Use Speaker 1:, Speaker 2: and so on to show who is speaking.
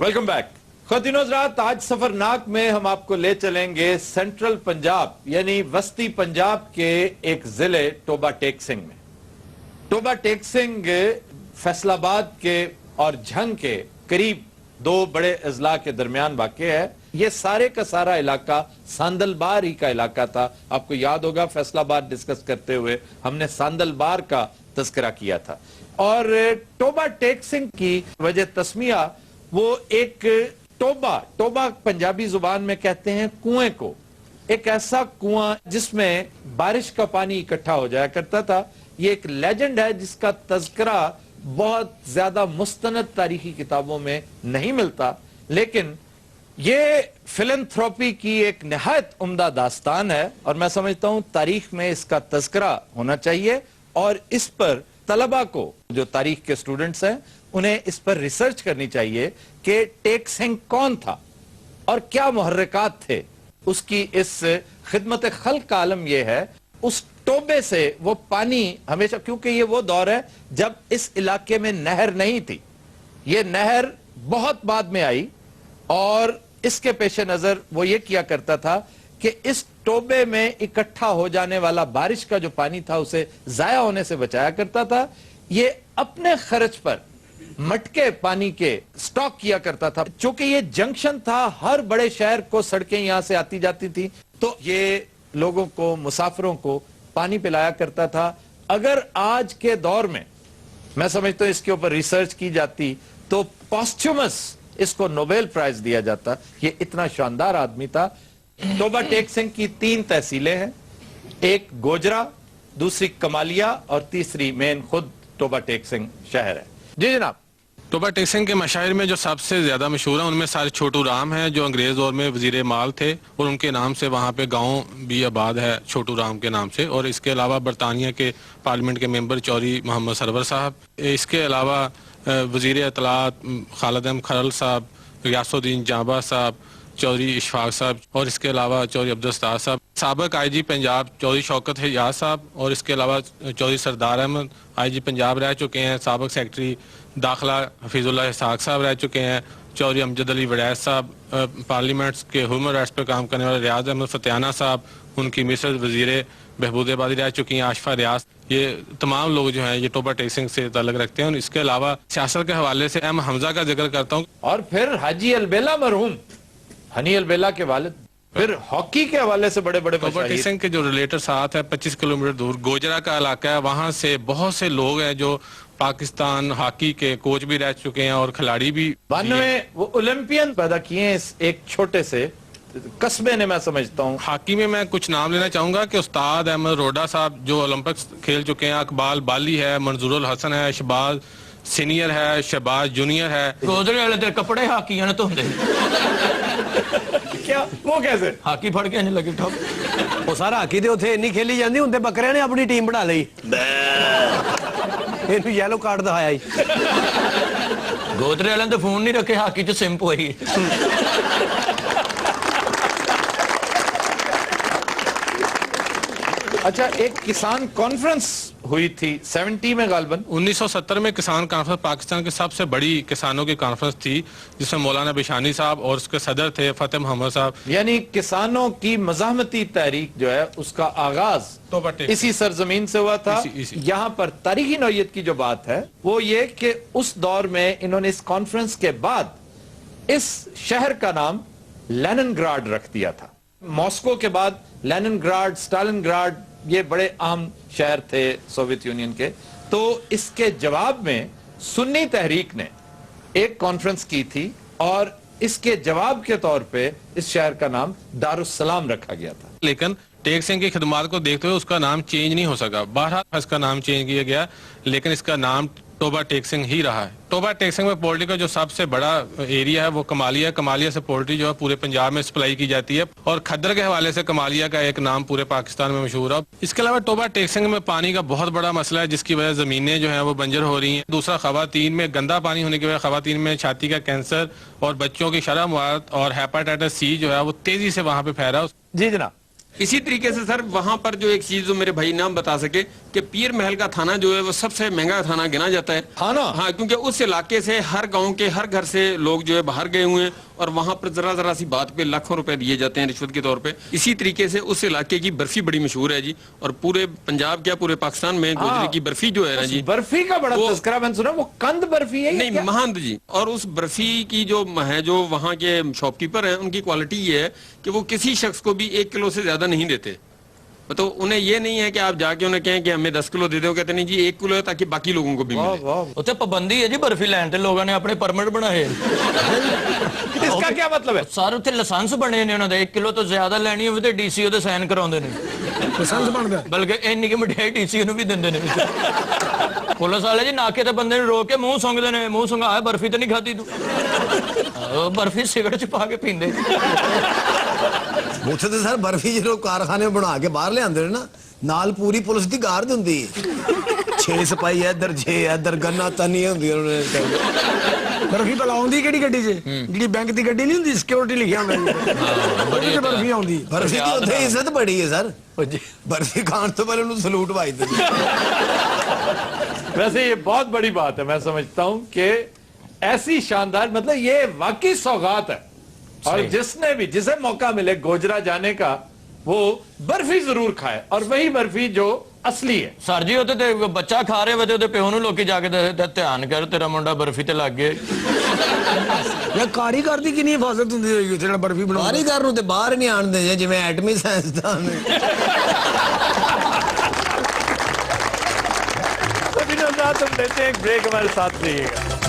Speaker 1: Welcome back. ख़वातीनो हज़रात, आज सफरनाक में हम आपको ले चलेंगे सेंट्रल पंजाब यानी वस्ती पंजाब के एक जिले टोबा टेक सिंह में। टोबा टेक सिंह फैसलाबाद के और झंग के करीब दो बड़े अजला के दरमियान वाक़े है। ये सारे का सारा इलाका सांदलबार ही का इलाका था। आपको याद होगा फैसलाबाद डिस्कस करते हुए हमने सांदलबार का तस्करा किया था। और टोबा टेक सिंह की वजह तस्मिया वो एक टोबा पंजाबी जुबान में कहते हैं कुएं को, एक ऐसा कुआं जिसमें बारिश का पानी इकट्ठा हो जाया करता था। ये एक लेजेंड है जिसका तज़किरा बहुत ज्यादा मुस्तनद तारीखी किताबों में नहीं मिलता, लेकिन ये फिलैंथ्रोपी की एक निहायत उम्दा दास्तान है और मैं समझता हूं तारीख में इसका तज़किरा होना चाहिए और इस पर तलबा को, जो तारीख के स्टूडेंट्स हैं, उन्हें इस पर रिसर्च करनी चाहिए कि टेक सिंह कौन था और क्या मुहर्रिकात थे उसकी। इस खिदमत खल्क का आलम यह है उस टोबे से वो पानी हमेशा, क्योंकि ये वो दौर है जब इस इलाके में नहर नहीं थी, ये नहर बहुत बाद में आई और इसके पेश नजर वो ये किया करता था कि इस टोबे में इकट्ठा हो जाने वाला बारिश का जो पानी था उसे जाया होने से बचाया करता था। ये अपने खर्च पर मटके पानी के स्टॉक किया करता था। चूंकि ये जंक्शन था, हर बड़े शहर को सड़कें यहां से आती जाती थी, तो ये लोगों को, मुसाफिरों को पानी पिलाया करता था। अगर आज के दौर में मैं समझता हूं इसके ऊपर रिसर्च की जाती तो पॉस्ट्यूमस इसको नोबेल प्राइज दिया जाता। ये इतना शानदार आदमी था। टोबा टेक सिंह की 3 तहसीलें हैं, एक गोजरा, दूसरी कमालिया और तीसरी मेन खुद टोबा टेक सिंह शहर है। जी जनाब।
Speaker 2: टोबा टेक सिंह के मशाहिर में जो सबसे ज्यादा मशहूर हैं उनमें सारे छोटू राम हैं, जो अंग्रेज दौर में वजीर माल थे और उनके नाम से वहाँ पे गांव भी आबाद है छोटू राम के नाम से। और इसके अलावा बरतानिया के पार्लियामेंट के मेंबर चौधरी मोहम्मद सरवर साहब, इसके अलावा वजीर इत्तलात खालिद अहमद खरल साहब, रियासुद्दीन जांबा साहब, चौधरी इशफाक साहब और इसके अलावा चौधरी अब्दुल साहब, साबिक IG पंजाब चौधरी शौकत हिजाज साहब और इसके अलावा चौधरी सरदार अहमद IG पंजाब रह चुके हैं, साबिक सेक्रेटरी दाखिला हफीजुल्लाह इसाक साहब रह चुके हैं, चौधरी अमजद अली वड़ैस साहब पार्लियामेंट्स के ह्यूमन राइट्स पर काम करने वाले रियाज अहमद फतियाना साहब, उनकी मिसेज वजीर बहबूद आबादी रह चुकी हैं आशफा रियाज। ये तमाम लोग जो हैं ये टोबा टेक सिंह से ताल्लुक रखते हैं। और इसके अलावा सियासत के हवाले से एम हमजा का जिक्र करता हूँ
Speaker 1: और फिर हाजी अलबेला मरहूम हनी अलबेला के वालिद, फिर हॉकी के हवाले से बड़े बड़े
Speaker 2: टोबा टेक सिंह के जो रिलेटेड साथ है 25 किलोमीटर दूर गोजरा का इलाका है, वहाँ से बहुत से लोग हैं जो पाकिस्तान हॉकी के कोच भी रह चुके हैं और खिलाड़ी भी।
Speaker 1: 92 वो ओलंपियन पैदा किए इस एक छोटे से कस्बे ने, मैं समझता हूँ।
Speaker 2: हॉकी में मैं कुछ नाम लेना चाहूंगा कि उस्ताद अहमद रोडा साहब जो ओलंपिक्स खेल चुके हैं, अकबाल बाली है, मंजूरुल हसन है, शहबाज सीनियर है, शहबाज जूनियर है।
Speaker 3: गोदरे वाले तेरे कपड़े हाकी ने धोंदे
Speaker 1: क्या वो कैसे
Speaker 3: हाकी फड़ के नहीं लगी ठोक
Speaker 4: ਉਹ ਸਾਰਾ ਹਾਕੀ ਦੇ ਉੱਥੇ ਇੰਨੀ ਖੇਲੀ ਜਾਂਦੀ, ਹੁੰਦੇ ਬੱਕਰਿਆਂ ਨੇ ਆਪਣੀ ਟੀਮ ਬਣਾ ਲਈ, ਇਹਨੂੰ ਯੈਲੋ ਕਾਰਡ ਦਿਖਾਇਆ ਹੀ।
Speaker 3: गोदरे वाले तो फोन नहीं रखे, हाकी च सिम पवाई।
Speaker 1: अच्छा, एक किसान कॉन्फ्रेंस हुई थी 70 में गालबन
Speaker 2: 1970 में किसान कॉन्फ्रेंस पाकिस्तान की सबसे बड़ी किसानों की कॉन्फ्रेंस थी, जिसमें मौलाना बिशानी साहब और उसके सदर थे फतेह मोहम्मद साहब।
Speaker 1: यानी किसानों की मज़ाहमती तहरीक जो है उसका आगाज इसी सरजमीन से हुआ था। यहाँ पर तारीखी नौयत की जो बात है वो ये कि उस दौर में इन्होंने इस कॉन्फ्रेंस के बाद इस शहर का नाम लेनिनग्राड रख दिया था। मॉस्को के बाद लेनिनग्राड, स्टालिनग्राड ये बड़े अहम शहर थे सोवियत यूनियन के। तो इसके जवाब में सुन्नी तहरीक ने एक कॉन्फ्रेंस की थी और इसके जवाब के तौर पे इस शहर का नाम दारुस्सलाम रखा गया था।
Speaker 2: लेकिन टेक सिंह की खिदमात को देखते हुए उसका नाम चेंज नहीं हो सका। बहरहाल इसका नाम चेंज किया गया, लेकिन इसका नाम टोबा टेक सिंह ही रहा है। टोबा टेक सिंह में पोल्ट्री का जो सबसे बड़ा एरिया है वो कमालिया। कमालिया से पोल्ट्री जो है पूरे पंजाब में सप्लाई की जाती है और खद्दर के हवाले से कमालिया का एक नाम पूरे पाकिस्तान में मशहूर है। इसके अलावा टोबा टेक सिंह में पानी का बहुत बड़ा मसला है, जिसकी वजह जमीनें जो है वो बंजर हो रही हैं। दूसरा, खवातीन में गंदा पानी होने की वजह खवातीन में छाती का कैंसर और बच्चों की शरह मुआरत और हेपेटाइटिस C जो है वो तेजी से वहाँ पे फैला।
Speaker 1: जी जनाब।
Speaker 5: इसी तरीके से सर वहां पर जो एक चीज जो मेरे भाई नाम बता सके کہ پیر محل کا تھانہ جو ہے وہ سب سے مہنگا تھانہ گنا جاتا ہے.
Speaker 1: تھانہ؟
Speaker 5: ہاں، کیونکہ اس علاقے سے ہر گاؤں کے ہر گھر سے لوگ جو ہے باہر گئے ہوئے ہیں اور وہاں پر ذرا سی بات پہ لاکھوں روپے دیے جاتے ہیں رشوت کے طور پہ. اسی طریقے سے اس علاقے کی برفی بڑی مشہور ہے جی, اور پورے پنجاب کیا پورے پاکستان میں گوجری کی برفی جو ہے نا جی,
Speaker 1: برفی کا بڑا تذکرہ میں نے سنا, وہ کند برفی ہے
Speaker 5: نہیں مہند جی. اور اس برفی کی جو ہے جو وہاں کے شاپ کیپر ہیں ان کی کوالٹی یہ ہے کہ وہ کسی شخص کو بھی 1 کلو سے زیادہ نہیں دیتے. تو انہیں یہ نہیں ہے کہ آپ جا کے انہیں کہیں کہ ہمیں 10 کلو دے دو, کہتے نہیں جی 1 کلو ہے تاکہ باقی لوگوں کو بھی ملے.
Speaker 3: اتنے پابندی ہے جی برفی لین تے لوگوں نے اپنے پرمٹ بنائے.
Speaker 1: اس کا کیا مطلب ہے؟
Speaker 3: سارے اتنے لائسنس بنے نے انہوں نے, 1 کلو تو زیادہ لینی ہوئے تو ڈی سی او سائن کراؤندے نے,
Speaker 4: لائسنس بن گیا.
Speaker 3: بلکہ اینی کہ مٹھائی ڈی سی او بھی دیندے نے. پولیس والے جی ناکے تے بندے نے روک کے منہ سونگدے نے, منہ سونگا ہے برفی تے نہیں کھاتی تو, برفی سگرٹ چ پا کے پیندے.
Speaker 4: ਉੱਥੇ ਤੇ ਸਰ ਬਰਫੀ ਜਦੋਂ ਕਾਰਖਾਨੇ ਬਣਾ ਕੇ ਬਾਹਰ ਲਿਆਂਦੇ ਨੇ ਨਾ, ਨਾਲ ਪੂਰੀ ਪੁਲਿਸ ਦੀ ਗਾਰਡ ਹੁੰਦੀ ਹੈ. 6 ਸਿਪਾਹੀ ਇੱਧਰ 6 ਇੱਧਰ ਗੰਨਾ ਤਨੀਆਂ ਹੁੰਦੀਆਂ ਉਹਨਾਂ ਨੇ. ਬਰਫੀ ਭਲਾ ਆਉਂਦੀ ਕਿਹੜੀ ਗੱਡੀ 'ਚ? ਜਿਹੜੀ ਬੈਂਕ ਦੀ ਗੱਡੀ ਨਹੀਂ ਹੁੰਦੀ, ਸਿਕਿਉਰਿਟੀ ਲਿਖਿਆ ਹੁੰਦਾ ਜੀ, ਉਹਦੇ 'ਚ ਬਰਫੀ ਆਉਂਦੀ. ਬਰਫੀ ਦੀ ਉੱਥੇ ਇੱਜ਼ਤ ਬੜੀ ਹੈ ਸਰ. ਬਰਫੀ ਖਾਣ ਤੋਂ ਪਹਿਲੇ ਉਹਨੂੰ ਸਲੂਟ ਵੱਜਦਾ ਜੀ.
Speaker 1: वैसे ये बहुत बड़ी बात है, मैं समझता हूं कि ऐसी शानदार, मतलब ये वाकई सौगात है. और जिसने भी, जिसे मौका मिले गोजरा जाने का, वो बर्फी जरूर खाए, और वही बर्फी जो असली है.
Speaker 3: ਸਰ ਜੀ ਉੱਥੇ ਤੇ ਬੱਚਾ ਖਾ ਰਹੇ ਵੇ ਤੇ ਉਹਦੇ ਪਿਓ ਨੂੰ ਲੋਕੀ ਜਾ ਕੇ ਧਿਆਨ ਕਰ, ਤੇਰਾ ਮੁੰਡਾ ਬਰਫੀ ਤੇ ਲੱਗ ਗਿਆ.
Speaker 4: ਇਹ ਕਾਰੀਗਰ ਦੀ ਕਿੰਨੀ ਹਿਫਾਜ਼ਤ ਹੁੰਦੀ ਹੋਏਗੀ ਉੱਥੇ ਜਿਹੜਾ ਬਰਫੀ ਬਣਾਉਂਦਾ? ਕਾਰੀਗਰ ਨੂੰ ਤੇ ਬਾਹਰ ਨਹੀਂ ਆਣਦੇ ਜਿਵੇਂ ਐਟਮੀ ਸਾਇੰਸਦਾਨ ਨੇ.
Speaker 1: तो विनोद साहब, तुम लेते हैं एक ब्रेक, हमारे साथ रहिएगा.